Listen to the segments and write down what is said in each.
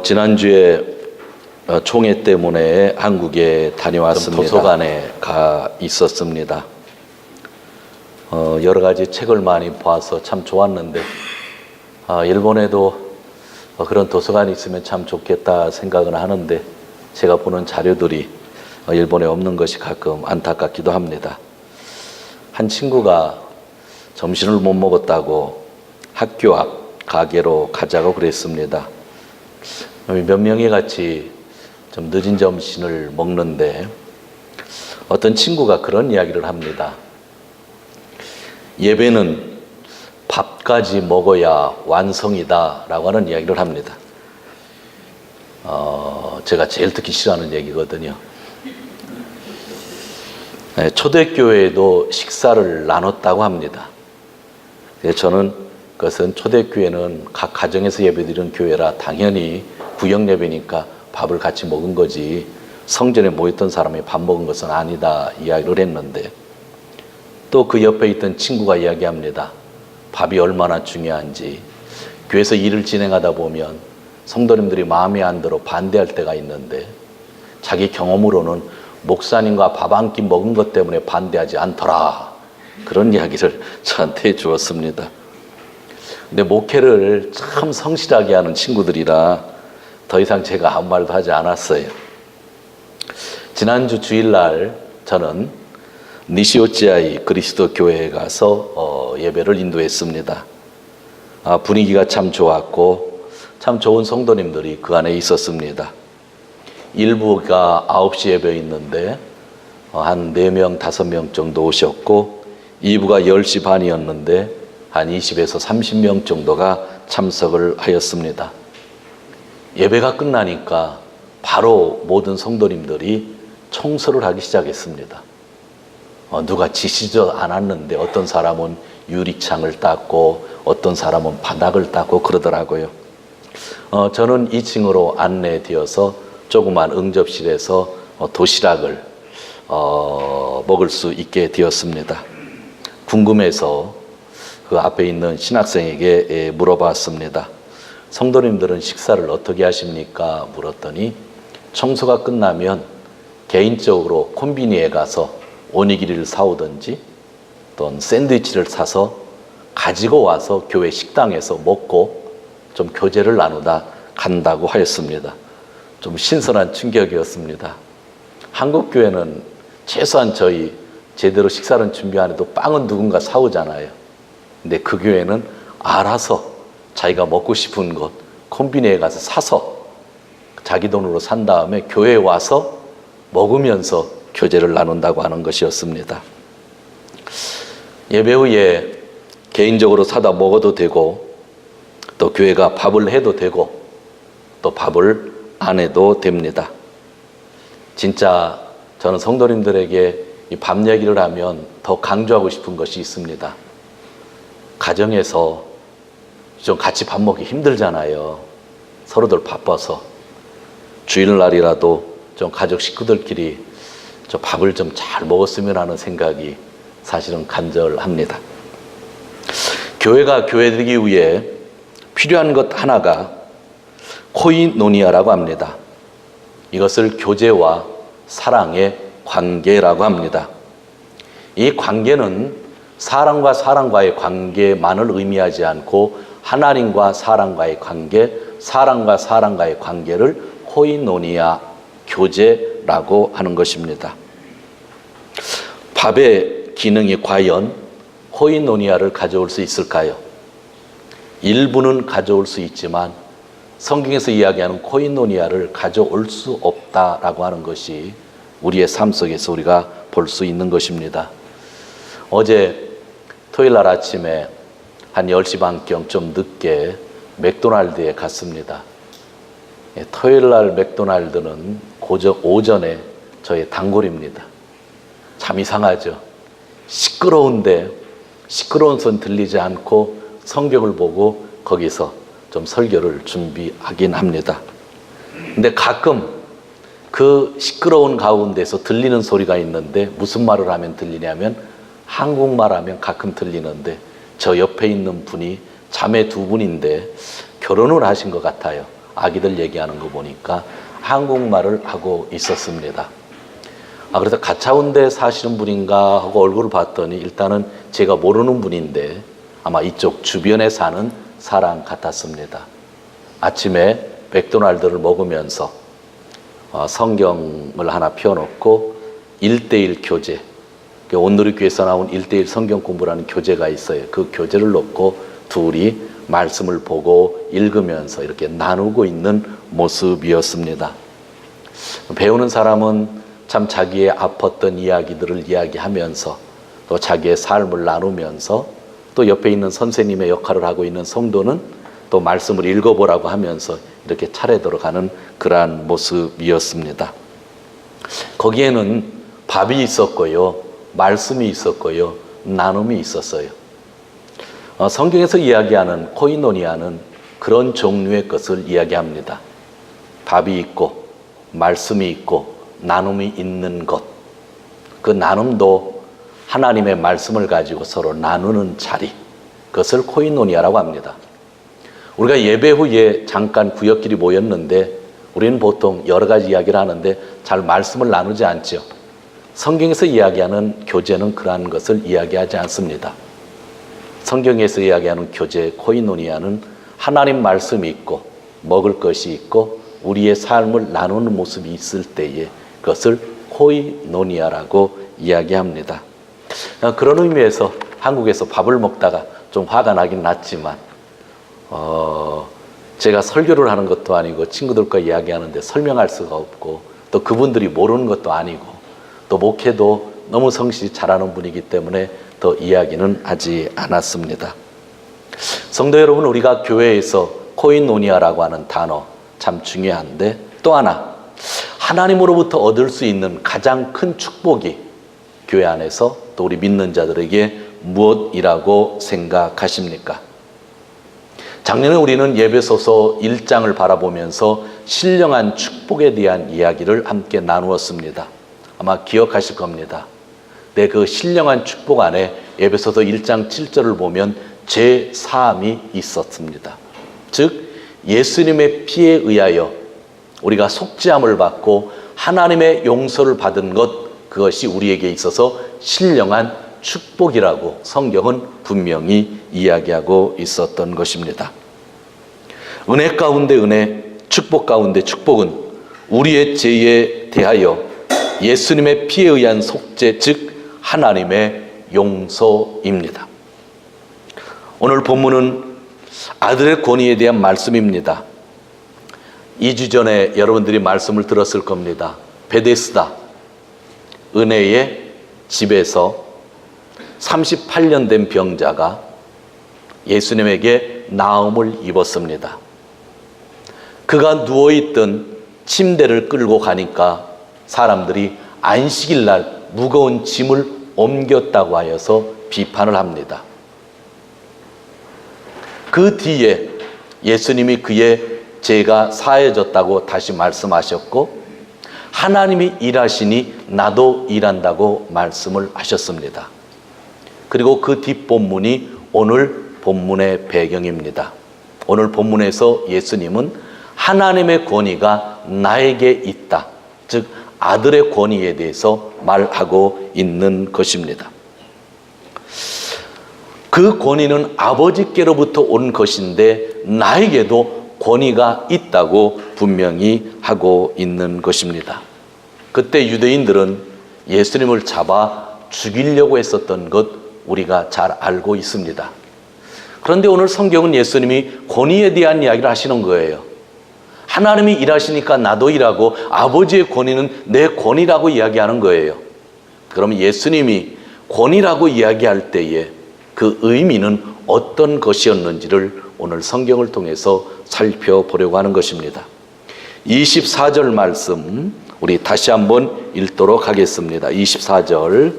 지난주에 총회 때문에 한국에 다녀왔습니다. 도서관에 가 있었습니다. 여러 가지 책을 많이 봐서 참 좋았는데 일본에도 그런 도서관이 있으면 참 좋겠다 생각은 하는데 제가 보는 자료들이 일본에 없는 것이 가끔 안타깝기도 합니다. 한 친구가 점심을 못 먹었다고 학교 앞 가게로 가자고 그랬습니다. 몇 명이 같이 좀 늦은 점심을 먹는데 어떤 친구가 그런 이야기를 합니다. 예배는 밥까지 먹어야 완성이다 라고 하는 이야기를 합니다. 제가 제일 듣기 싫어하는 얘기거든요. 초대교회에도 식사를 나눴다고 합니다. 저는 그것은 초대교회는 각 가정에서 예배드리는 교회라 당연히 구역 예배니까 밥을 같이 먹은 거지 성전에 모였던 사람이 밥 먹은 것은 아니다 이야기를 했는데 또 그 옆에 있던 친구가 이야기합니다. 밥이 얼마나 중요한지 교회에서 일을 진행하다 보면 성도님들이 마음에 안 들어 반대할 때가 있는데 자기 경험으로는 목사님과 밥 한 끼 먹은 것 때문에 반대하지 않더라 그런 이야기를 저한테 해주었습니다. 근데 목회를 참 성실하게 하는 친구들이라 더 이상 제가 아무 말도 하지 않았어요. 지난주 주일날 저는 니시오치아이 그리스도 교회에 가서 예배를 인도했습니다. 분위기가 참 좋았고 참 좋은 성도님들이 그 안에 있었습니다. 일부가 9시 예배에 있는데 한 4명, 5명 정도 오셨고 2부가 10시 반이었는데 한 20에서 30명 정도가 참석을 하였습니다. 예배가 끝나니까 바로 모든 성도님들이 청소를 하기 시작했습니다. 누가 지시지도 않았는데 어떤 사람은 유리창을 닦고 어떤 사람은 바닥을 닦고 그러더라고요. 저는 2층으로 안내되어서 조그만 응접실에서 도시락을 먹을 수 있게 되었습니다. 궁금해서 그 앞에 있는 신학생에게 물어봤습니다. 성도님들은 식사를 어떻게 하십니까? 물었더니 청소가 끝나면 개인적으로 콤비니에 가서 오니기리를 사오든지 또는 샌드위치를 사서 가지고 와서 교회 식당에서 먹고 좀 교제를 나누다 간다고 하였습니다. 좀 신선한 충격이었습니다. 한국 교회는 최소한 저희 제대로 식사는 준비 안 해도 빵은 누군가 사오잖아요. 근데 그 교회는 알아서 자기가 먹고 싶은 것 콤비니에 가서 사서 자기 돈으로 산 다음에 교회에 와서 먹으면서 교제를 나눈다고 하는 것이었습니다. 예배 후에 개인적으로 사다 먹어도 되고 또 교회가 밥을 해도 되고 또 밥을 안 해도 됩니다. 진짜 저는 성도님들에게 이 밥 얘기를 하면 더 강조하고 싶은 것이 있습니다. 가정에서 좀 같이 밥 먹기 힘들잖아요. 서로들 바빠서 주일날이라도 좀 가족 식구들끼리 좀 밥을 좀 잘 먹었으면 하는 생각이 사실은 간절합니다. 교회가 교회되기 위해 필요한 것 하나가 코이노니아라고 합니다. 이것을 교제와 사랑의 관계라고 합니다. 이 관계는 사람과 사람과의 관계만을 의미하지 않고 하나님과 사람과의 관계, 사람과 사람과의 관계를 코이노니아, 교제라고 하는 것입니다. 밥의 기능이 과연 코이노니아를 가져올 수 있을까요? 일부는 가져올 수 있지만 성경에서 이야기하는 코이노니아를 가져올 수 없다라고 하는 것이 우리의 삶 속에서 우리가 볼 수 있는 것입니다. 어제 토요일 날 아침에 한 10시 반경 좀 늦게 맥도날드에 갔습니다. 토요일 날 맥도날드는 오전에 저의 단골입니다. 참 이상하죠. 시끄러운데 시끄러운 소리 들리지 않고 성경을 보고 거기서 좀 설교를 준비하긴 합니다. 근데 가끔 그 시끄러운 가운데서 들리는 소리가 있는데 무슨 말을 하면 들리냐면 한국말 하면 가끔 들리는데 저 옆에 있는 분이 자매 두 분인데 결혼을 하신 것 같아요. 아기들 얘기하는 거 보니까 한국말을 하고 있었습니다. 그래서 가차운데 사시는 분인가 하고 얼굴을 봤더니 일단은 제가 모르는 분인데 아마 이쪽 주변에 사는 사람 같았습니다. 아침에 맥도날드를 먹으면서 성경을 하나 펴놓고 1:1 교재, 온누리교회에서 나온 1:1 성경 공부라는 교재가 있어요. 그 교재를 놓고 둘이 말씀을 보고 읽으면서 이렇게 나누고 있는 모습이었습니다. 배우는 사람은 참 자기의 아팠던 이야기들을 이야기하면서 또 자기의 삶을 나누면서 또 옆에 있는 선생님의 역할을 하고 있는 성도는 또 말씀을 읽어보라고 하면서 이렇게 차례대로 가는 그러한 모습이었습니다. 거기에는 밥이 있었고요, 말씀이 있었고요, 나눔이 있었어요. 성경에서 이야기하는 코이노니아는 그런 종류의 것을 이야기합니다. 밥이 있고 말씀이 있고 나눔이 있는 것, 그 나눔도 하나님의 말씀을 가지고 서로 나누는 자리, 그것을 코이노니아라고 합니다. 우리가 예배 후에 잠깐 구역끼리 모였는데 우리는 보통 여러 가지 이야기를 하는데 잘 말씀을 나누지 않죠. 성경에서 이야기하는 교제는 그러한 것을 이야기하지 않습니다. 성경에서 이야기하는 교제 코이노니아는 하나님 말씀이 있고 먹을 것이 있고 우리의 삶을 나누는 모습이 있을 때에 그것을 코이노니아라고 이야기합니다. 그런 의미에서 한국에서 밥을 먹다가 좀 화가 나긴 났지만 제가 설교를 하는 것도 아니고 친구들과 이야기하는데 설명할 수가 없고 또 그분들이 모르는 것도 아니고 또 목회도 너무 성실히 잘하는 분이기 때문에 더 이야기는 하지 않았습니다. 성도 여러분, 우리가 교회에서 코이노니아라고 하는 단어 참 중요한데 또 하나 하나님으로부터 얻을 수 있는 가장 큰 축복이 교회 안에서 또 우리 믿는 자들에게 무엇이라고 생각하십니까? 작년에 우리는 예배소서 1장을 바라보면서 신령한 축복에 대한 이야기를 함께 나누었습니다. 아마 기억하실 겁니다. 그 신령한 축복 안에 예배소서 1장 7절을 보면 제3이 있었습니다. 즉 예수님의 피에 의하여 우리가 속죄함을 받고 하나님의 용서를 받은 것, 그것이 우리에게 있어서 신령한 축복이라고 성경은 분명히 이야기하고 있었던 것입니다. 은혜 가운데 은혜, 축복 가운데 축복은 우리의 죄에 대하여 예수님의 피에 의한 속죄, 즉 하나님의 용서입니다. 오늘 본문은 아들의 권위에 대한 말씀입니다. 2주 전에 여러분들이 말씀을 들었을 겁니다. 베데스다 은혜의 집에서 38년 된 병자가 예수님에게 나음을 입었습니다. 그가 누워있던 침대를 끌고 가니까 사람들이 안식일 날 무거운 짐을 옮겼다고 하여서 비판을 합니다. 그 뒤에 예수님이 그의 죄가 사해졌다고 다시 말씀하셨고 하나님이 일하시니 나도 일한다고 말씀을 하셨습니다. 그리고 그 뒷본문이 오늘 본문의 배경입니다. 오늘 본문에서 예수님은 하나님의 권위가 나에게 있다, 즉 아들의 권위에 대해서 말하고 있는 것입니다. 그 권위는 아버지께로부터 온 것인데 나에게도 권위가 있다고 분명히 하고 있는 것입니다. 그때 유대인들은 예수님을 잡아 죽이려고 했었던 것 우리가 잘 알고 있습니다. 그런데 오늘 성경은 예수님이 권위에 대한 이야기를 하시는 거예요. 하나님이 일하시니까 나도 일하고 아버지의 권위는 내 권위라고 이야기하는 거예요. 그러면 예수님이 권위라고 이야기할 때에 그 의미는 어떤 것이었는지를 오늘 성경을 통해서 살펴보려고 하는 것입니다. 24절 말씀 우리 다시 한번 읽도록 하겠습니다. 24절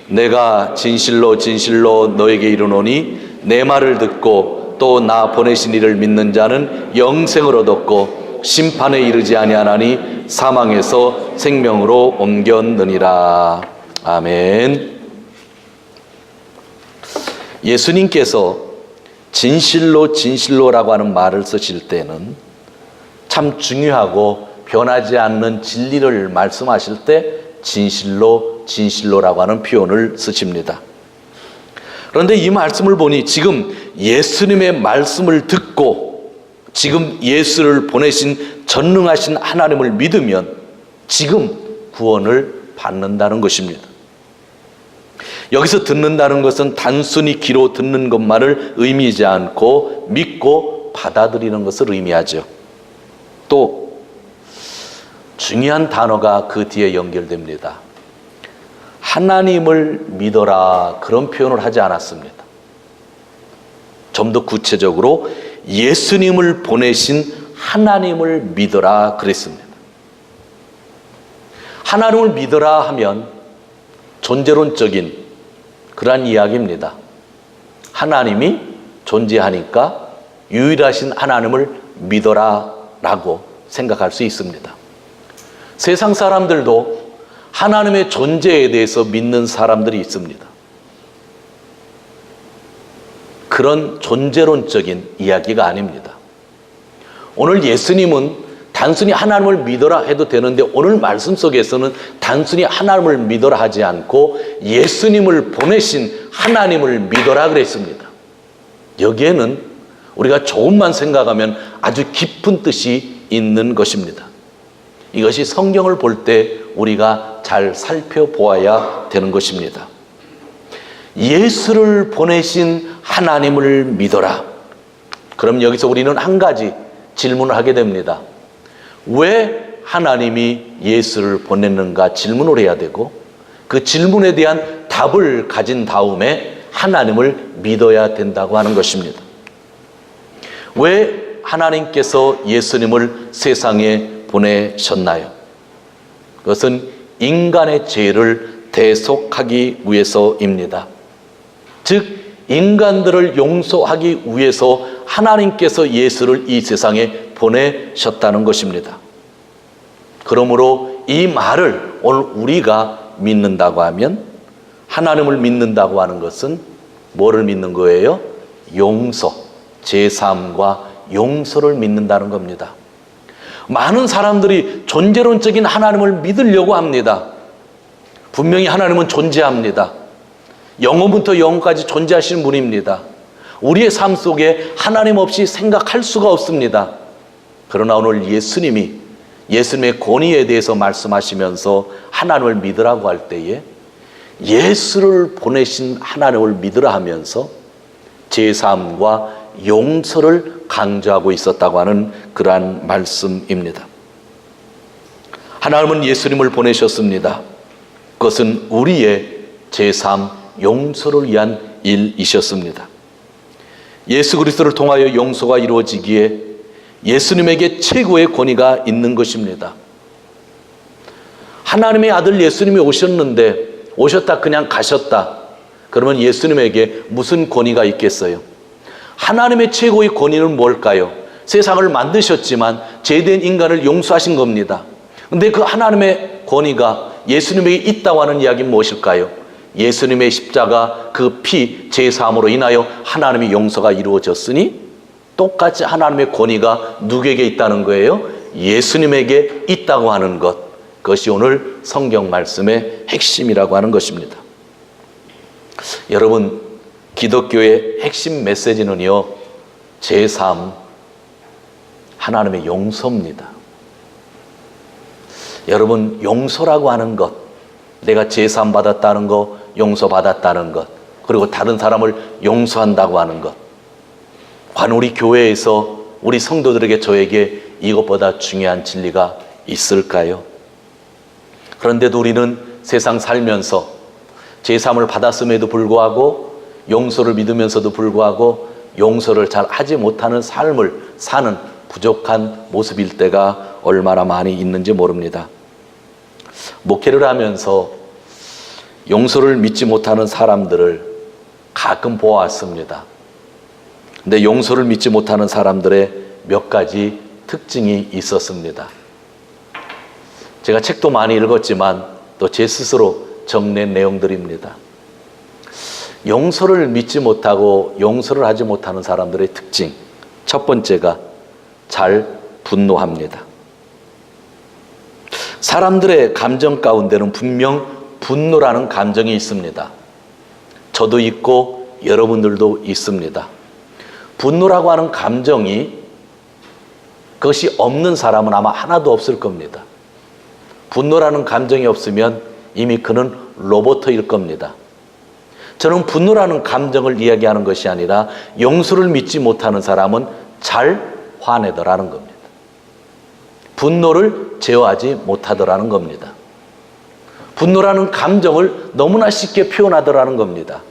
내가 진실로 진실로 너에게 이르노니 내 말을 듣고 또 나 보내신 이를 믿는 자는 영생을 얻었고 심판에 이르지 아니하나니 사망에서 생명으로 옮겼느니라. 아멘. 예수님께서 진실로 진실로라고 하는 말을 쓰실 때는 참 중요하고 변하지 않는 진리를 말씀하실 때 진실로 진실로라고 하는 표현을 쓰십니다. 그런데 이 말씀을 보니 지금 예수님의 말씀을 듣고 지금 예수를 보내신 전능하신 하나님을 믿으면 지금 구원을 받는다는 것입니다. 여기서 듣는다는 것은 단순히 귀로 듣는 것만을 의미하지 않고 믿고 받아들이는 것을 의미하죠. 또 중요한 단어가 그 뒤에 연결됩니다. 하나님을 믿어라, 그런 표현을 하지 않았습니다. 좀 더 구체적으로 예수님을 보내신 하나님을 믿어라 그랬습니다. 하나님을 믿어라 하면 존재론적인 그러한 이야기입니다. 하나님이 존재하니까 유일하신 하나님을 믿어라 라고 생각할 수 있습니다. 세상 사람들도 하나님의 존재에 대해서 믿는 사람들이 있습니다. 그런 존재론적인 이야기가 아닙니다. 오늘 예수님은 단순히 하나님을 믿어라 해도 되는데 오늘 말씀 속에서는 단순히 하나님을 믿어라 하지 않고 예수님을 보내신 하나님을 믿어라 그랬습니다. 여기에는 우리가 조금만 생각하면 아주 깊은 뜻이 있는 것입니다. 이것이 성경을 볼 때 우리가 잘 살펴보아야 되는 것입니다. 예수를 보내신 하나님을 믿어라. 그럼 여기서 우리는 한 가지 질문을 하게 됩니다. 왜 하나님이 예수를 보냈는가 질문을 해야 되고 그 질문에 대한 답을 가진 다음에 하나님을 믿어야 된다고 하는 것입니다. 왜 하나님께서 예수님을 세상에 보내셨나요? 그것은 인간의 죄를 대속하기 위해서입니다. 즉 인간들을 용서하기 위해서 하나님께서 예수를 이 세상에 보내셨다는 것입니다. 그러므로 이 말을 오늘 우리가 믿는다고 하면 하나님을 믿는다고 하는 것은 뭐를 믿는 거예요? 용서, 제사함과 용서를 믿는다는 겁니다. 많은 사람들이 존재론적인 하나님을 믿으려고 합니다. 분명히 하나님은 존재합니다. 영원부터 영원까지 존재하시는 분입니다. 우리의 삶 속에 하나님 없이 생각할 수가 없습니다. 그러나 오늘 예수님이 예수님의 권위에 대해서 말씀하시면서 하나님을 믿으라고 할 때에 예수를 보내신 하나님을 믿으라 하면서 제사함과 용서를 강조하고 있었다고 하는 그러한 말씀입니다. 하나님은 예수님을 보내셨습니다. 그것은 우리의 제사함, 용서를 위한 일이셨습니다. 예수 그리스도를 통하여 용서가 이루어지기에 예수님에게 최고의 권위가 있는 것입니다. 하나님의 아들 예수님이 오셨다 그냥 가셨다. 그러면 예수님에게 무슨 권위가 있겠어요? 하나님의 최고의 권위는 뭘까요? 세상을 만드셨지만 죄된 인간을 용서하신 겁니다. 그런데 그 하나님의 권위가 예수님에게 있다고 하는 이야기는 무엇일까요? 예수님의 십자가 그 피 제사함으로 인하여 하나님의 용서가 이루어졌으니 똑같이 하나님의 권위가 누구에게 있다는 거예요? 예수님에게 있다고 하는 것. 그것이 오늘 성경 말씀의 핵심이라고 하는 것입니다. 여러분, 기독교의 핵심 메시지는요, 제사함, 하나님의 용서입니다. 여러분, 용서라고 하는 것, 내가 제사함 받았다는 것, 용서받았다는 것, 그리고 다른 사람을 용서한다고 하는 것, 과연 우리 교회에서 우리 성도들에게 저에게 이것보다 중요한 진리가 있을까요? 그런데도 우리는 세상 살면서 제사함을 받았음에도 불구하고 용서를 믿으면서도 불구하고 용서를 잘 하지 못하는 삶을 사는 부족한 모습일 때가 얼마나 많이 있는지 모릅니다. 목회를 하면서 용서를 믿지 못하는 사람들을 가끔 보았습니다. 근데 용서를 믿지 못하는 사람들의 몇 가지 특징이 있었습니다. 제가 책도 많이 읽었지만 또 제 스스로 적낸 내용들입니다. 용서를 믿지 못하고 용서를 하지 못하는 사람들의 특징, 첫 번째가 잘 분노합니다. 사람들의 감정 가운데는 분명 분노라는 감정이 있습니다. 저도 있고 여러분들도 있습니다. 분노라고 하는 감정이 그것이 없는 사람은 아마 하나도 없을 겁니다. 분노라는 감정이 없으면 이미 그는 로봇일 겁니다. 저는 분노라는 감정을 이야기하는 것이 아니라 용서를 믿지 못하는 사람은 잘 화내더라는 겁니다. 분노를 제어하지 못하더라는 겁니다. 분노라는 감정을 너무나 쉽게 표현하더라는 겁니다.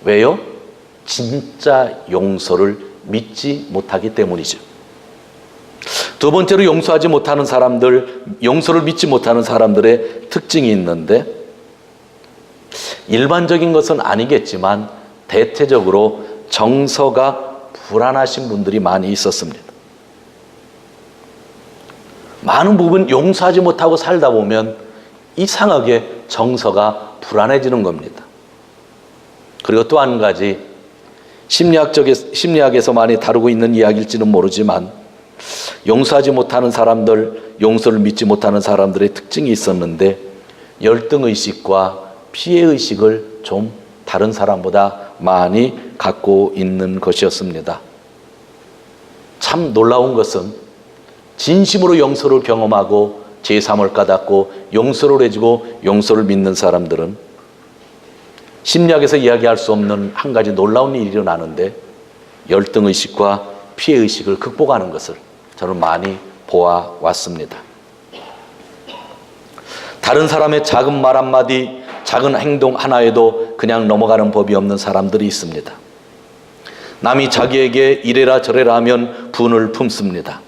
왜요? 진짜 용서를 믿지 못하기 때문이죠. 두 번째로 용서하지 못하는 사람들, 용서를 믿지 못하는 사람들의 특징이 있는데, 일반적인 것은 아니겠지만 대체적으로 정서가 불안하신 분들이 많이 있었습니다. 많은 부분 용서하지 못하고 살다 보면 이상하게 정서가 불안해지는 겁니다. 그리고 또 한 가지, 심리학에서 많이 다루고 있는 이야기일지는 모르지만 용서하지 못하는 사람들, 용서를 믿지 못하는 사람들의 특징이 있었는데 열등의식과 피해의식을 좀 다른 사람보다 많이 갖고 있는 것이었습니다. 참 놀라운 것은 진심으로 용서를 경험하고 제3을 깨닫고 용서를 해주고 용서를 믿는 사람들은 심리학에서 이야기할 수 없는 한 가지 놀라운 일이 일어나는데 열등의식과 피해의식을 극복하는 것을 저는 많이 보아왔습니다. 다른 사람의 작은 말 한마디, 작은 행동 하나에도 그냥 넘어가는 법이 없는 사람들이 있습니다. 남이 자기에게 이래라 저래라 하면 분을 품습니다.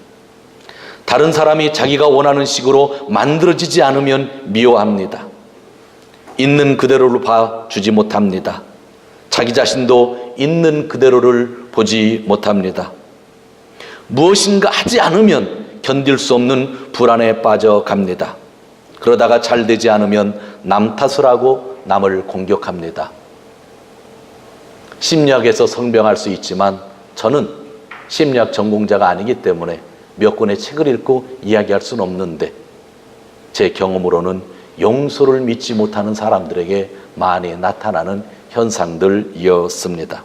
다른 사람이 자기가 원하는 식으로 만들어지지 않으면 미워합니다. 있는 그대로를 봐주지 못합니다. 자기 자신도 있는 그대로를 보지 못합니다. 무엇인가 하지 않으면 견딜 수 없는 불안에 빠져갑니다. 그러다가 잘 되지 않으면 남 탓을 하고 남을 공격합니다. 심리학에서 성병할 수 있지만 저는 심리학 전공자가 아니기 때문에 몇 권의 책을 읽고 이야기할 수는 없는데 제 경험으로는 용서를 믿지 못하는 사람들에게 많이 나타나는 현상들이었습니다.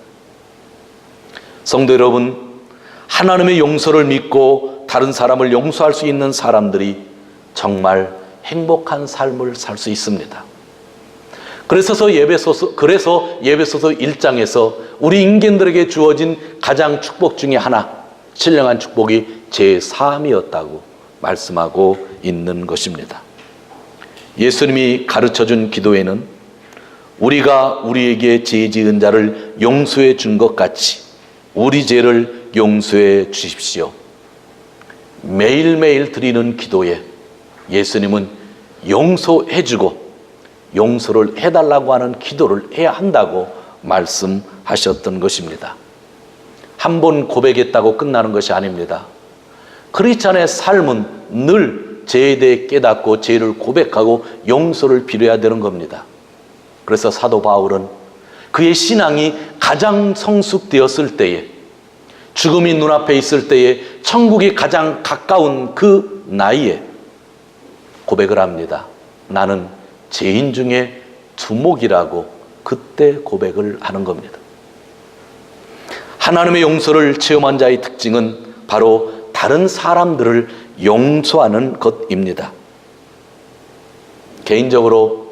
성도 여러분, 하나님의 용서를 믿고 다른 사람을 용서할 수 있는 사람들이 정말 행복한 삶을 살 수 있습니다. 그래서 예배소서 1장에서 우리 인간들에게 주어진 가장 축복 중에 하나, 신령한 축복이 제3이었다고 말씀하고 있는 것입니다. 예수님이 가르쳐준 기도에는 우리가 우리에게 죄 지은 자를 용서해 준 것 같이 우리 죄를 용서해 주십시오. 매일매일 드리는 기도에 예수님은 용서해주고 용서를 해달라고 하는 기도를 해야 한다고 말씀하셨던 것입니다. 한 번 고백했다고 끝나는 것이 아닙니다. 크리스찬의 삶은 늘 죄에 대해 깨닫고 죄를 고백하고 용서를 빌어야 되는 겁니다. 그래서 사도 바울은 그의 신앙이 가장 성숙되었을 때에, 죽음이 눈앞에 있을 때에, 천국이 가장 가까운 그 나이에 고백을 합니다. 나는 죄인 중에 두목이라고 그때 고백을 하는 겁니다. 하나님의 용서를 체험한 자의 특징은 바로 다른 사람들을 용서하는 것입니다. 개인적으로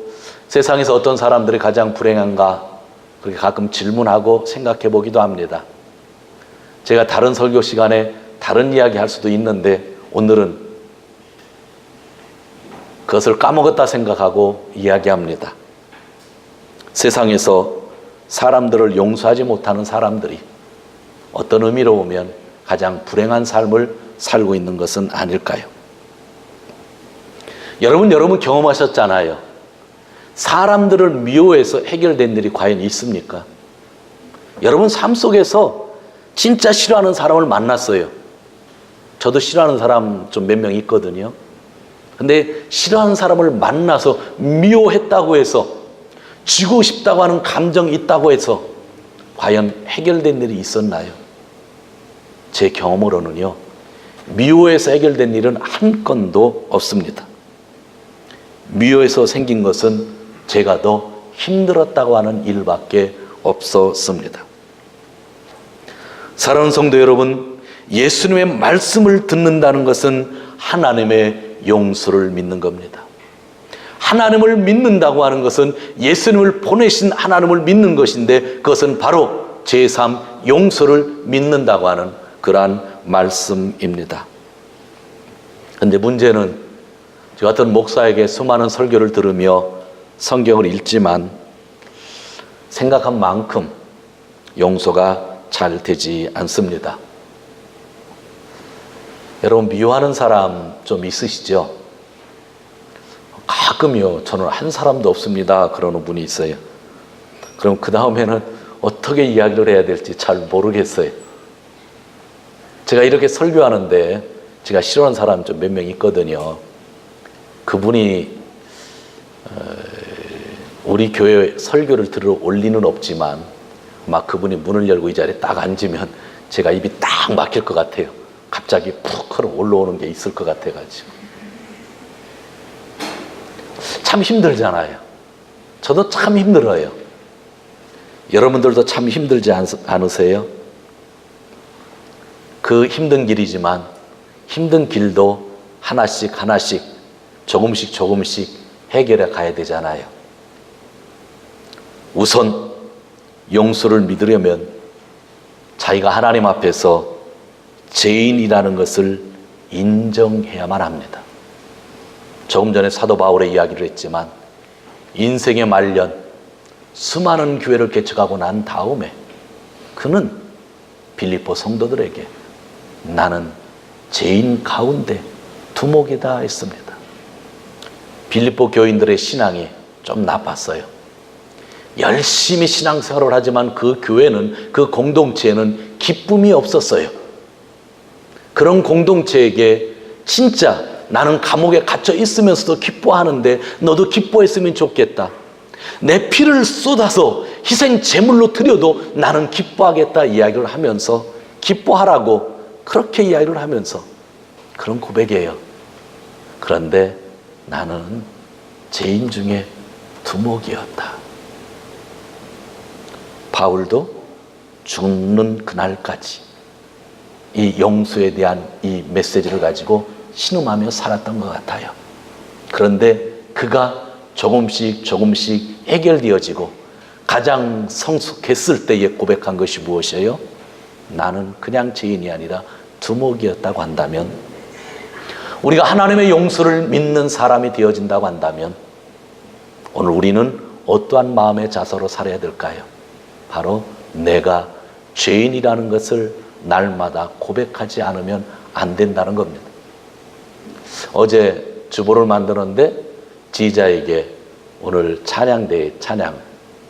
세상에서 어떤 사람들이 가장 불행한가 그렇게 가끔 질문하고 생각해 보기도 합니다. 제가 다른 설교 시간에 다른 이야기 할 수도 있는데 오늘은 그것을 까먹었다 생각하고 이야기합니다. 세상에서 사람들을 용서하지 못하는 사람들이 어떤 의미로 보면 가장 불행한 삶을 살고 있는 것은 아닐까요? 여러분 경험하셨잖아요. 사람들을 미워해서 해결된 일이 과연 있습니까? 여러분 삶 속에서 진짜 싫어하는 사람을 만났어요. 저도 싫어하는 사람 좀 몇 명 있거든요. 근데 싫어하는 사람을 만나서 미워했다고 해서, 지고 싶다고 하는 감정이 있다고 해서 과연 해결된 일이 있었나요? 제 경험으로는요, 미워에서 해결된 일은 한 건도 없습니다. 미워에서 생긴 것은 제가 더 힘들었다고 하는 일밖에 없었습니다. 사랑하는 성도 여러분, 예수님의 말씀을 듣는다는 것은 하나님의 용서를 믿는 겁니다. 하나님을 믿는다고 하는 것은 예수님을 보내신 하나님을 믿는 것인데, 그것은 바로 제3 용서를 믿는다고 하는 그러한 말씀입니다. 그런데 문제는 저 같은 목사에게 수많은 설교를 들으며 성경을 읽지만 생각한 만큼 용서가 잘 되지 않습니다. 여러분, 미워하는 사람 좀 있으시죠? 가끔요, 저는 한 사람도 없습니다 그러는 분이 있어요. 그럼 그 다음에는 어떻게 이야기를 해야 될지 잘 모르겠어요. 제가 이렇게 설교하는데 제가 싫어하는 사람 좀 몇 명 있거든요. 그분이 우리 교회 설교를 들으러 올 리는 없지만 막 그분이 문을 열고 이 자리에 딱 앉으면 제가 입이 딱 막힐 것 같아요. 갑자기 푹 올라오는 게 있을 것 같아가지고. 참 힘들잖아요. 저도 참 힘들어요. 여러분들도 참 힘들지 않으세요? 그 힘든 길이지만 힘든 길도 하나씩 조금씩 해결해 가야 되잖아요. 우선 용서를 믿으려면 자기가 하나님 앞에서 죄인이라는 것을 인정해야만 합니다. 조금 전에 사도 바울의 이야기를 했지만 인생의 말년 수많은 교회를 개척하고 난 다음에 그는 빌립보 성도들에게 나는 죄인 가운데 두목이다 했습니다. 빌립보 교인들의 신앙이 좀 나빴어요. 열심히 신앙생활을 하지만 그 교회는, 그 공동체에는 기쁨이 없었어요. 그런 공동체에게 진짜 나는 감옥에 갇혀 있으면서도 기뻐하는데 너도 기뻐했으면 좋겠다. 내 피를 쏟아서 희생 제물로 드려도 나는 기뻐하겠다 이야기를 하면서 기뻐하라고 그렇게 이야기를 하면서 그런 고백이에요. 그런데 나는 죄인 중에 두목이었다. 바울도 죽는 그날까지 이 용서에 대한 이 메시지를 가지고 신음하며 살았던 것 같아요. 그런데 그가 조금씩 해결되어지고 가장 성숙했을 때에 고백한 것이 무엇이에요? 나는 그냥 죄인이 아니라 두목이었다고 한다면, 우리가 하나님의 용서를 믿는 사람이 되어진다고 한다면 오늘 우리는 어떠한 마음의 자세로 살아야 될까요? 바로 내가 죄인이라는 것을 날마다 고백하지 않으면 안 된다는 겁니다. 어제 주보를 만드는데 지휘자에게 오늘 찬양대회 찬양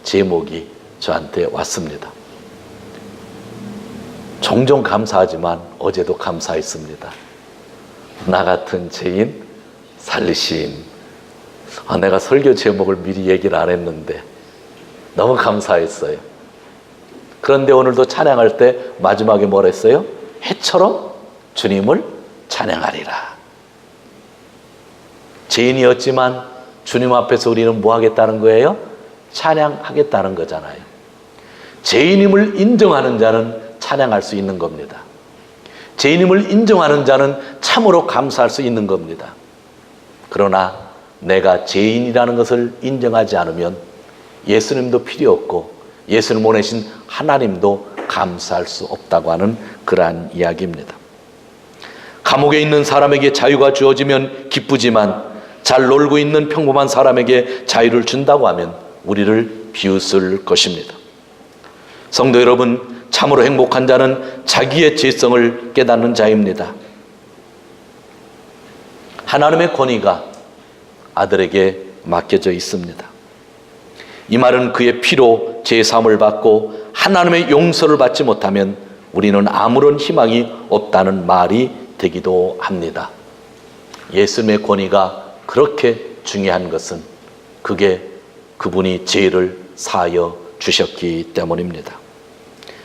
제목이 저한테 왔습니다. 종종 감사하지만 어제도 감사했습니다. 나 같은 죄인 살리심. 내가 설교 제목을 미리 얘기를 안 했는데 너무 감사했어요. 그런데 오늘도 찬양할 때 마지막에 뭐라 했어요? 해처럼 주님을 찬양하리라. 죄인이었지만 주님 앞에서 우리는 뭐 하겠다는 거예요? 찬양하겠다는 거잖아요. 죄인임을 인정하는 자는 찬양할 수 있는 겁니다. 죄인임을 인정하는 자는 참으로 감사할 수 있는 겁니다. 그러나 내가 죄인이라는 것을 인정하지 않으면 예수님도 필요 없고 예수를 보내신 하나님도 감사할 수 없다고 하는 그러한 이야기입니다. 감옥에 있는 사람에게 자유가 주어지면 기쁘지만 잘 놀고 있는 평범한 사람에게 자유를 준다고 하면 우리를 비웃을 것입니다. 성도 여러분, 참으로 행복한 자는 자기의 죄성을 깨닫는 자입니다. 하나님의 권위가 아들에게 맡겨져 있습니다. 이 말은 그의 피로 죄사함을 받고 하나님의 용서를 받지 못하면 우리는 아무런 희망이 없다는 말이 되기도 합니다. 예수님의 권위가 그렇게 중요한 것은 그게 그분이 죄를 사하여 주셨기 때문입니다.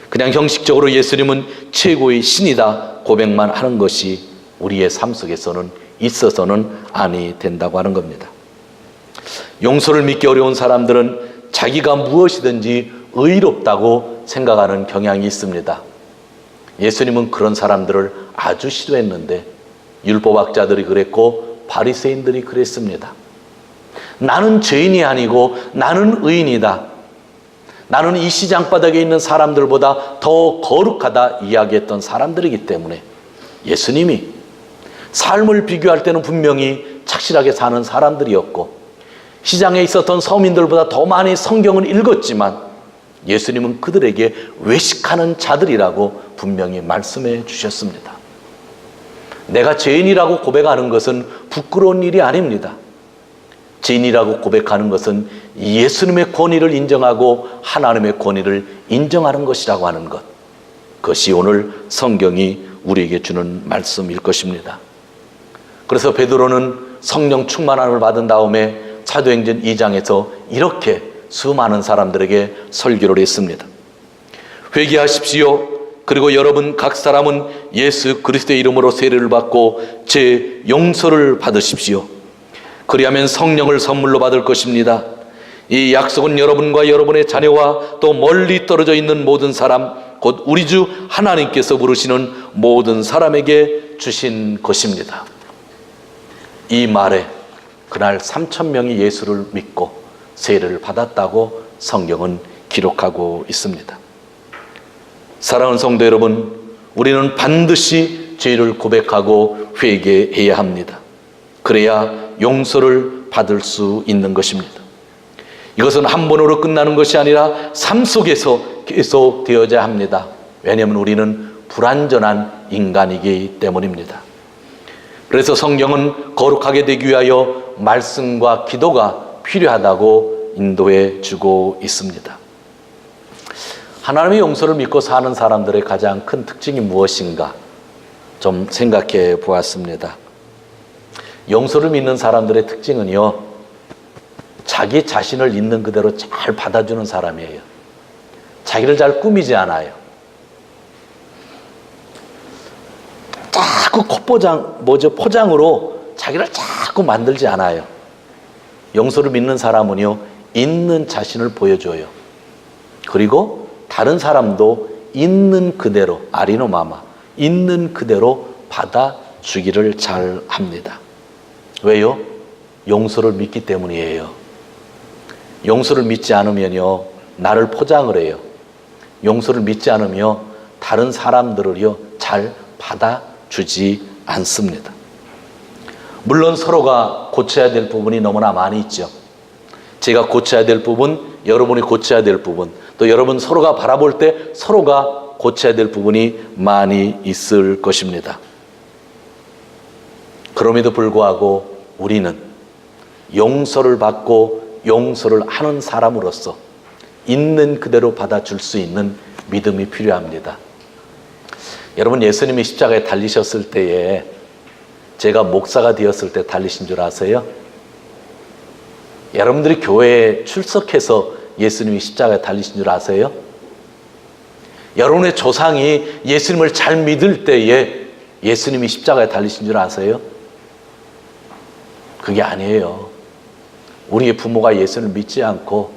그냥 형식적으로 예수님은 최고의 신이다 고백만 하는 것이 우리의 삶 속에서는 있어서는 아니 된다고 하는 겁니다. 용서를 믿기 어려운 사람들은 자기가 무엇이든지 의롭다고 생각하는 경향이 있습니다. 예수님은 그런 사람들을 아주 싫어했는데 율법학자들이 그랬고 바리새인들이 그랬습니다. 나는 죄인이 아니고 나는 의인이다. 나는 이 시장바닥에 있는 사람들보다 더 거룩하다 이야기했던 사람들이기 때문에 예수님이 삶을 비교할 때는 분명히 착실하게 사는 사람들이었고 시장에 있었던 서민들보다 더 많이 성경을 읽었지만 예수님은 그들에게 외식하는 자들이라고 분명히 말씀해 주셨습니다. 내가 죄인이라고 고백하는 것은 부끄러운 일이 아닙니다. 죄인이라고 고백하는 것은 예수님의 권위를 인정하고 하나님의 권위를 인정하는 것이라고 하는 것, 그것이 오늘 성경이 우리에게 주는 말씀일 것입니다. 그래서 베드로는 성령 충만함을 받은 다음에 사도행전 2장에서 이렇게 수많은 사람들에게 설교를 했습니다. 회개하십시오. 그리고 여러분 각 사람은 예수 그리스도의 이름으로 세례를 받고 제 용서를 받으십시오. 그리하면 성령을 선물로 받을 것입니다. 이 약속은 여러분과 여러분의 자녀와 또 멀리 떨어져 있는 모든 사람, 곧 우리 주 하나님께서 부르시는 모든 사람에게 주신 것입니다. 이 말에 그날 3,000명이 예수를 믿고 세례를 받았다고 성경은 기록하고 있습니다. 사랑하는 성도 여러분, 우리는 반드시 죄를 고백하고 회개해야 합니다. 그래야 용서를 받을 수 있는 것입니다. 이것은 한 번으로 끝나는 것이 아니라 삶 속에서 계속 되어야 합니다. 왜냐하면 우리는 불완전한 인간이기 때문입니다. 그래서 성경은 거룩하게 되기 위하여 말씀과 기도가 필요하다고 인도해 주고 있습니다. 하나님의 용서를 믿고 사는 사람들의 가장 큰 특징이 무엇인가 좀 생각해 보았습니다. 용서를 믿는 사람들의 특징은요, 자기 자신을 있는 그대로 잘 받아주는 사람이에요. 자기를 잘 꾸미지 않아요. 자꾸 포장으로 자기를 자꾸 만들지 않아요. 용서를 믿는 사람은요, 있는 자신을 보여줘요. 그리고 다른 사람도 있는 그대로, 아리노마마, 있는 그대로 받아주기를 잘 합니다. 왜요? 용서를 믿기 때문이에요. 용서를 믿지 않으면요, 나를 포장을 해요. 용서를 믿지 않으면 다른 사람들을요, 잘 받아주지 않습니다. 물론 서로가 고쳐야 될 부분이 너무나 많이 있죠. 제가 고쳐야 될 부분, 여러분이 고쳐야 될 부분, 또 여러분 서로가 바라볼 때 서로가 고쳐야 될 부분이 많이 있을 것입니다. 그럼에도 불구하고 우리는 용서를 받고 용서를 하는 사람으로서 있는 그대로 받아줄 수 있는 믿음이 필요합니다. 여러분, 예수님이 십자가에 달리셨을 때에 제가 목사가 되었을 때 달리신 줄 아세요? 여러분들이 교회에 출석해서 예수님이 십자가에 달리신 줄 아세요? 여러분의 조상이 예수님을 잘 믿을 때에 예수님이 십자가에 달리신 줄 아세요? 그게 아니에요. 우리의 부모가 예수를 믿지 않고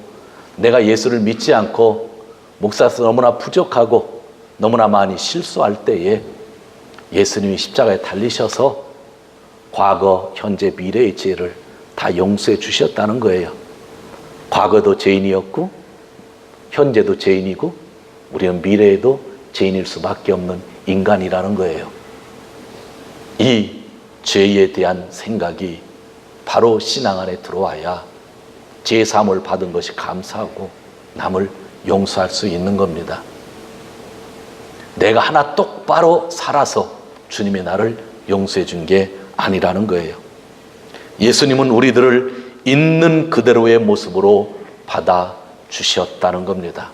내가 예수를 믿지 않고 목사로서 너무나 부족하고 너무나 많이 실수할 때에 예수님이 십자가에 달리셔서 과거, 현재, 미래의 죄를 다 용서해 주셨다는 거예요. 과거도 죄인이었고 현재도 죄인이고 우리는 미래에도 죄인일 수밖에 없는 인간이라는 거예요. 이 죄에 대한 생각이 바로 신앙 안에 들어와야 죄 사함을 받은 것이 감사하고 남을 용서할 수 있는 겁니다. 내가 하나 똑바로 살아서 주님이 나를 용서해 준 게 아니라는 거예요. 예수님은 우리들을 있는 그대로의 모습으로 받아주셨다는 겁니다.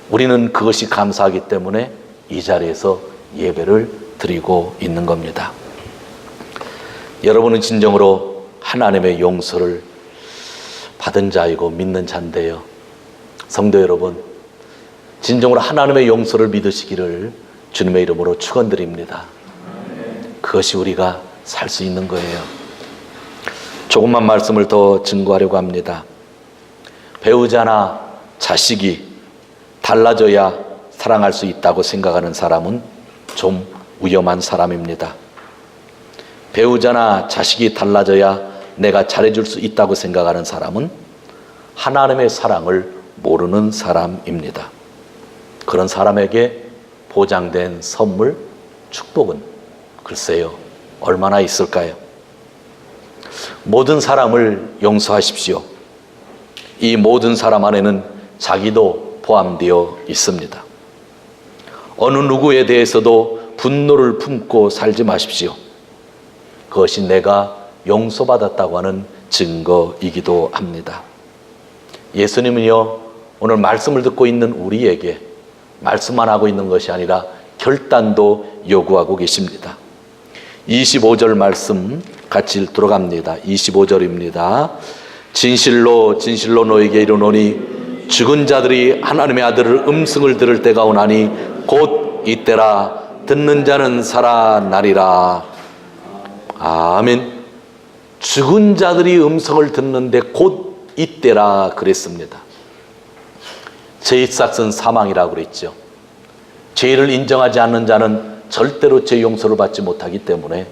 우리는 그것이 감사하기 때문에 이 자리에서 예배를 드리고 있는 겁니다. 여러분은 진정으로 하나님의 용서를 받은 자이고 믿는 자인데요. 성도 여러분, 진정으로 하나님의 용서를 믿으시기를 주님의 이름으로 축원드립니다. 그것이 우리가 살 수 있는 거예요. 조금만 말씀을 더 증거하려고 합니다. 배우자나 자식이 달라져야 사랑할 수 있다고 생각하는 사람은 좀 위험한 사람입니다. 배우자나 자식이 달라져야 내가 잘해줄 수 있다고 생각하는 사람은 하나님의 사랑을 모르는 사람입니다. 그런 사람에게 보장된 선물, 축복은 글쎄요, 얼마나 있을까요? 모든 사람을 용서하십시오. 이 모든 사람 안에는 자기도 포함되어 있습니다. 어느 누구에 대해서도 분노를 품고 살지 마십시오. 그것이 내가 용서받았다고 하는 증거이기도 합니다. 예수님은요, 오늘 말씀을 듣고 있는 우리에게 말씀만 하고 있는 것이 아니라 결단도 요구하고 계십니다. 25절 말씀 같이 읽도록 합니다. 25절입니다. 진실로 진실로 너에게 이르노니 죽은 자들이 하나님의 아들의 음성을 들을 때가 오나니 곧 이때라. 듣는 자는 살아나리라. 아멘. 죽은 자들이 음성을 듣는데 곧 이때라 그랬습니다. 죄의 삭은 사망이라고 그랬죠. 죄를 인정하지 않는 자는 절대로 죄 용서를 받지 못하기 때문에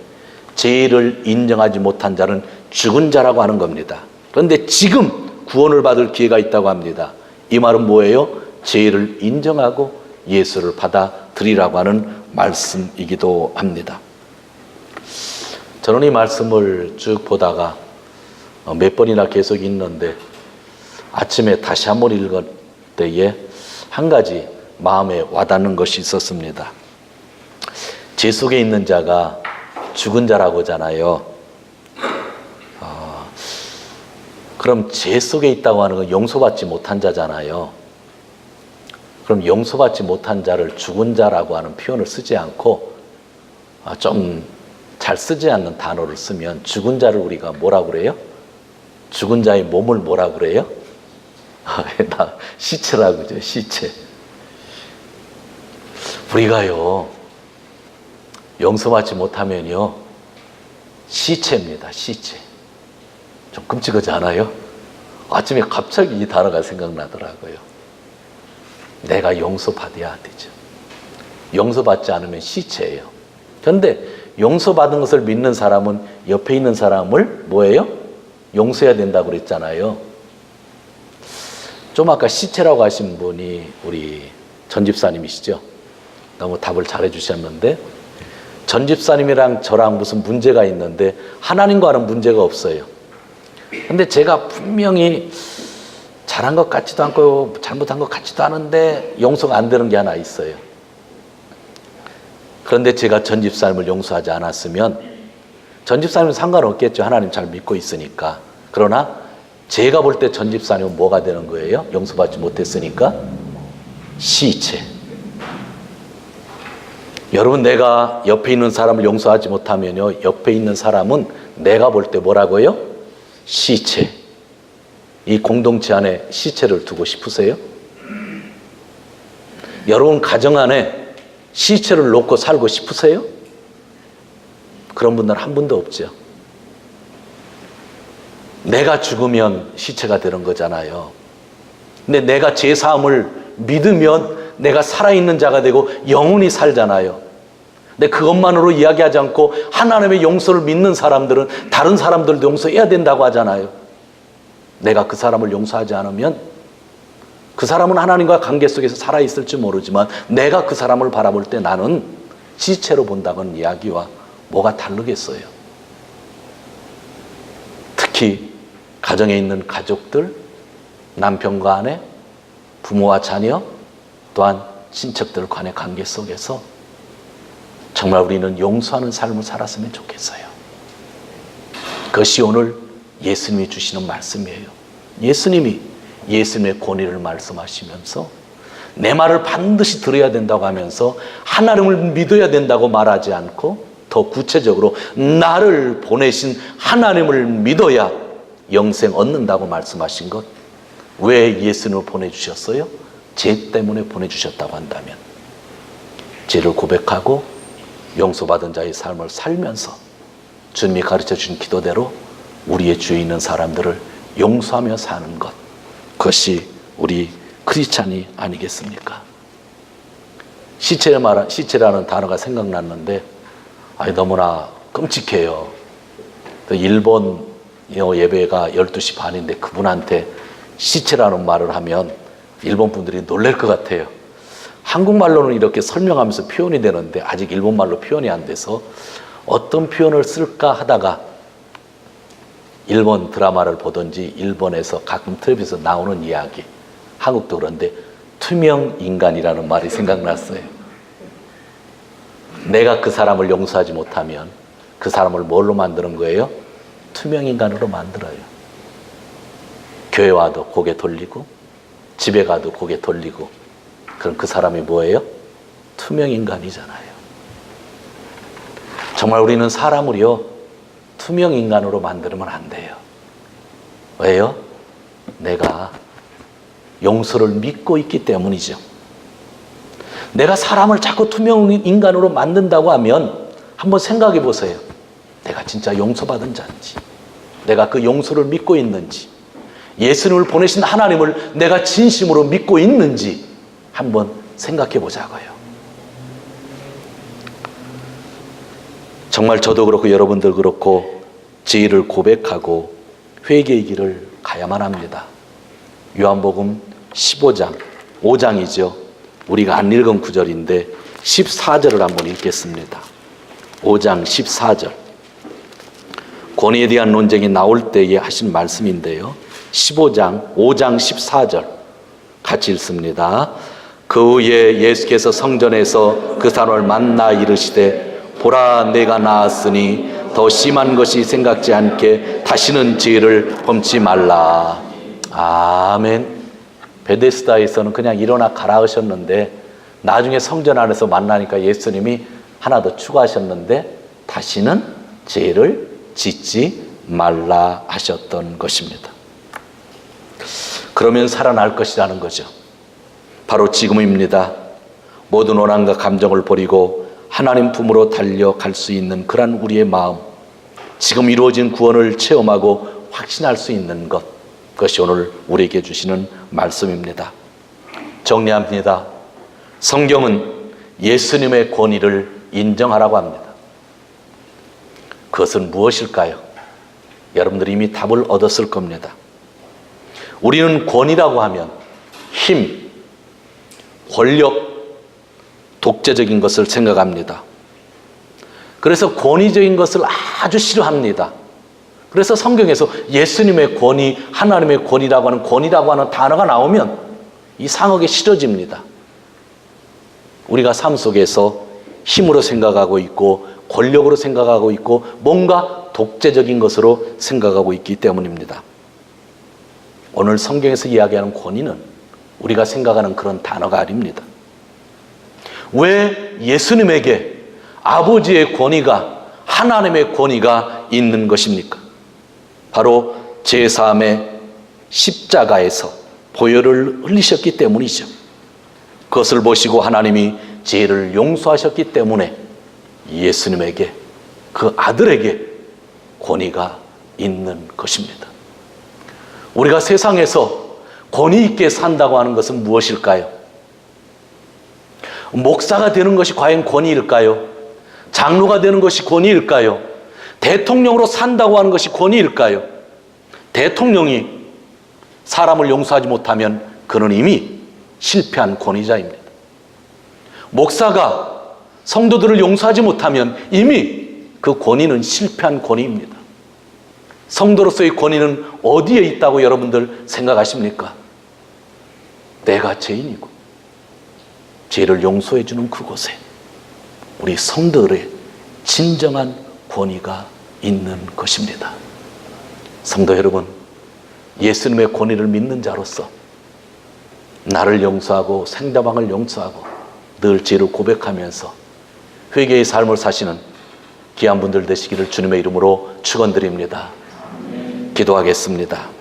죄를 인정하지 못한 자는 죽은 자라고 하는 겁니다. 그런데 지금 구원을 받을 기회가 있다고 합니다. 이 말은 뭐예요? 죄를 인정하고 예수를 받아들이라고 하는 말씀이기도 합니다. 저는 이 말씀을 쭉 보다가 몇 번이나 계속 읽는데 아침에 다시 한번 읽을 때에 한 가지 마음에 와닿는 것이 있었습니다. 죄 속에 있는 자가 죽은 자라고 하잖아요. 그럼 죄 속에 있다고 하는 건 용서받지 못한 자잖아요. 그럼 용서받지 못한 자를 죽은 자라고 하는 표현을 쓰지 않고 좀 잘 쓰지 않는 단어를 쓰면 죽은 자를 우리가 뭐라고 그래요? 죽은 자의 몸을 뭐라고 그래요? 나 시체라고 그러죠. 시체. 우리가요, 용서받지 못하면요, 시체입니다. 시체. 좀 끔찍하지 않아요? 아침에 갑자기 이 단어가 생각나더라고요. 내가 용서받아야 되죠. 용서받지 않으면 시체예요. 그런데 용서받은 것을 믿는 사람은 옆에 있는 사람을 뭐예요? 용서해야 된다고 그랬잖아요. 좀 아까 시체라고 하신 분이 우리 전 집사님이시죠? 너무 답을 잘해 주셨는데, 전 집사님이랑 저랑 무슨 문제가 있는데 하나님과는 문제가 없어요. 근데 제가 분명히 잘한 것 같지도 않고 잘못한 것 같지도 않은데 용서가 안 되는 게 하나 있어요. 그런데 제가 전 집사님을 용서하지 않았으면 전 집사님은 상관없겠죠. 하나님 잘 믿고 있으니까. 그러나 제가 볼 때 전 집사님은 뭐가 되는 거예요? 용서받지 못했으니까 시체. 여러분, 내가 옆에 있는 사람을 용서하지 못하면요, 옆에 있는 사람은 내가 볼 때 뭐라고요? 시체. 이 공동체 안에 시체를 두고 싶으세요? 여러분 가정 안에 시체를 놓고 살고 싶으세요? 그런 분들은 한 분도 없죠. 내가 죽으면 시체가 되는 거잖아요. 근데 내가 죄사함을 믿으면 내가 살아있는 자가 되고 영원히 살잖아요. 근데 그것만으로 이야기하지 않고 하나님의 용서를 믿는 사람들은 다른 사람들도 용서해야 된다고 하잖아요. 내가 그 사람을 용서하지 않으면 그 사람은 하나님과 관계 속에서 살아있을지 모르지만 내가 그 사람을 바라볼 때 나는 시체로 본다는 이야기와 뭐가 다르겠어요. 특히 가정에 있는 가족들, 남편과 아내, 부모와 자녀, 또한 친척들 간의 관계 속에서 정말 우리는 용서하는 삶을 살았으면 좋겠어요. 그것이 오늘 예수님이 주시는 말씀이에요. 예수님의 권위를 말씀하시면서 내 말을 반드시 들어야 된다고 하면서 하나님을 믿어야 된다고 말하지 않고 더 구체적으로 나를 보내신 하나님을 믿어야 영생 얻는다고 말씀하신 것. 왜 예수님을 보내주셨어요? 죄 때문에 보내주셨다고 한다면 죄를 고백하고 용서받은 자의 삶을 살면서 주님이 가르쳐 주신 기도대로 우리의 주위에 있는 사람들을 용서하며 사는 것, 그것이 우리 크리스찬이 아니겠습니까? 시체라는 단어가 생각났는데 너무나 끔찍해요. 일본 예배가 12시 반인데 그분한테 시체라는 말을 하면 일본 분들이 놀랄 것 같아요. 한국말로는 이렇게 설명하면서 표현이 되는데 아직 일본말로 표현이 안 돼서 어떤 표현을 쓸까 하다가 일본 드라마를 보든지 일본에서 가끔 텔레비에서 나오는 이야기, 한국도 그런데 투명 인간이라는 말이 생각났어요. 내가 그 사람을 용서하지 못하면 그 사람을 뭘로 만드는 거예요? 투명 인간으로 만들어요. 교회 와도 고개 돌리고 집에 가도 고개 돌리고, 그럼 그 사람이 뭐예요? 투명 인간이잖아요. 정말 우리는 사람을요 투명 인간으로 만들면 안 돼요. 왜요? 내가 용서를 믿고 있기 때문이죠. 내가 사람을 자꾸 투명 인간으로 만든다고 하면 한번 생각해 보세요. 내가 진짜 용서받은 자인지, 내가 그 용서를 믿고 있는지, 예수님을 보내신 하나님을 내가 진심으로 믿고 있는지 한번 생각해 보자고요. 정말 저도 그렇고 여러분들 그렇고 죄를 고백하고 회개의 길을 가야만 합니다. 요한복음 15장, 5장이죠. 우리가 안 읽은 구절인데 14절을 한번 읽겠습니다. 5장 14절. 권위에 대한 논쟁이 나올 때에 하신 말씀인데요. 5장 14절 같이 읽습니다. 그 후에 예수께서 성전에서 그 사람을 만나 이르시되 보라, 내가 나았으니 더 심한 것이 생각지 않게 다시는 죄를 범치 말라. 아멘. 베데스다에서는 그냥 일어나 가라 하셨는데 나중에 성전 안에서 만나니까 예수님이 하나 더 추가하셨는데 다시는 죄를 짓지 말라 하셨던 것입니다. 그러면 살아날 것이라는 거죠. 바로 지금입니다. 모든 원한과 감정을 버리고 하나님 품으로 달려갈 수 있는 그런 우리의 마음, 지금 이루어진 구원을 체험하고 확신할 수 있는 것, 그것이 오늘 우리에게 주시는 말씀입니다. 정리합니다. 성경은 예수님의 권위를 인정하라고 합니다. 그것은 무엇일까요? 여러분들이 이미 답을 얻었을 겁니다. 우리는 권위라고 하면 힘, 권력, 독재적인 것을 생각합니다. 그래서 권위적인 것을 아주 싫어합니다. 그래서 성경에서 예수님의 권위, 하나님의 권위라고 하는 단어가 나오면 이상하게 싫어집니다. 우리가 삶 속에서 힘으로 생각하고 있고 권력으로 생각하고 있고 뭔가 독재적인 것으로 생각하고 있기 때문입니다. 오늘 성경에서 이야기하는 권위는 우리가 생각하는 그런 단어가 아닙니다. 왜 예수님에게 아버지의 권위가, 하나님의 권위가 있는 것입니까? 바로 제3의 십자가에서 보혈을 흘리셨기 때문이죠. 그것을 보시고 하나님이 죄를 용서하셨기 때문에 예수님에게, 그 아들에게 권위가 있는 것입니다. 우리가 세상에서 권위 있게 산다고 하는 것은 무엇일까요? 목사가 되는 것이 과연 권위일까요? 장로가 되는 것이 권위일까요? 대통령으로 산다고 하는 것이 권위일까요? 대통령이 사람을 용서하지 못하면 그는 이미 실패한 권위자입니다. 목사가 성도들을 용서하지 못하면 이미 그 권위는 실패한 권위입니다. 성도로서의 권위는 어디에 있다고 여러분들 생각하십니까? 내가 죄인이고 죄를 용서해 주는 그곳에 우리 성도들의 진정한 권위가 있는 것입니다. 성도 여러분, 예수님의 권위를 믿는 자로서 나를 용서하고 상대방을 용서하고 늘 죄를 고백하면서 회개의 삶을 사시는 귀한 분들 되시기를 주님의 이름으로 축원드립니다. 기도하겠습니다.